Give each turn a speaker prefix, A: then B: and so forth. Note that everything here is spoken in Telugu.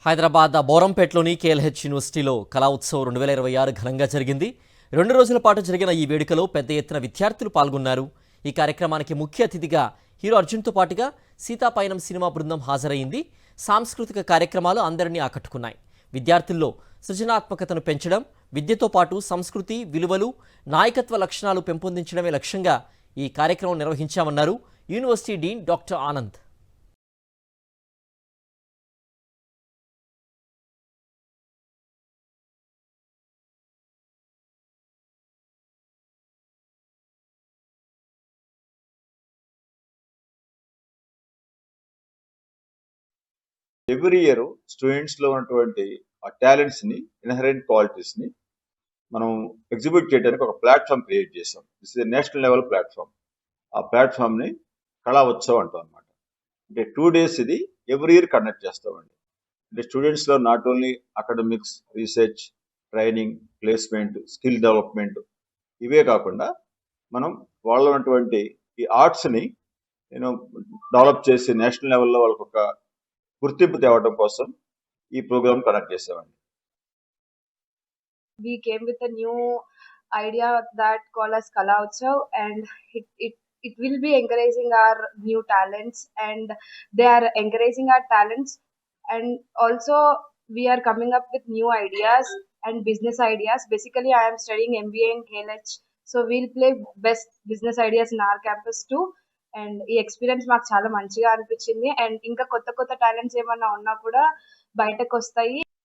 A: హైదరాబాద్ బోరంపేటలోని కేఎల్హెచ్ యూనివర్సిటీలో కళా ఉత్సవ్ 2026 ఘనంగా జరిగింది. 2 రోజుల పాటు జరిగిన ఈ వేడుకలో పెద్ద ఎత్తున విద్యార్థులు పాల్గొన్నారు. ఈ కార్యక్రమానికి ముఖ్య అతిథిగా హీరో అర్జున్తో పాటుగా సీతాపయనం సినిమా బృందం హాజరైంది. సాంస్కృతిక కార్యక్రమాలు అందరినీ ఆకట్టుకున్నాయి. విద్యార్థుల్లో సృజనాత్మకతను పెంచడం, విద్యతో పాటు సంస్కృతి, విలువలు, నాయకత్వ లక్షణాలు పెంపొందించడమే లక్ష్యంగా ఈ కార్యక్రమం నిర్వహించామన్నారు university dean doctor Anand.
B: Every year students లో ఉన్నటువంటి ఆ టాలెంట్స్ ని, ఇన్హరెంట్ క్వాలిటీస్ ని మనం ఎగ్జిబిట్ చేయడానికి ఒక ప్లాట్ఫామ్ క్రియేట్ చేసాం. This is national level platform. ఆ ప్లాట్ఫామ్ ని కళా ఉత్సవ్ అంటాం అనమాట. అంటే 2 days ఇది ఎవ్రీ ఇయర్ కండక్ట్ చేస్తామండి. అంటే స్టూడెంట్స్ లో not only academics, research, training, placement, skill development ఇవే కాకుండా మనం వాళ్ళ ఉన్నటువంటి ఈ ఆర్ట్స్ ని డెవలప్ చేసి నేషనల్ లెవెల్లో వాళ్ళకి ఒక గుర్తింపు తేవడం కోసం ఈ ప్రోగ్రామ్ కండక్ట్ చేసామండి.
C: We came with a new idea that called as Kala Utsav, and it will be encouraging our new talents, and they are encouraging our talents, and also we are coming up with new ideas and business ideas. Basically, I am studying MBA in KLH, so we'll play best business ideas in our campus too. And ఈ ఎక్స్పీరియన్స్ మాకు చాలా మంచిగా అనిపించింది. అండ్ ఇంకా కొత్త కొత్త టాలెంట్స్ ఏమన్నా ఉన్నా కూడా బయటకు వస్తాయి.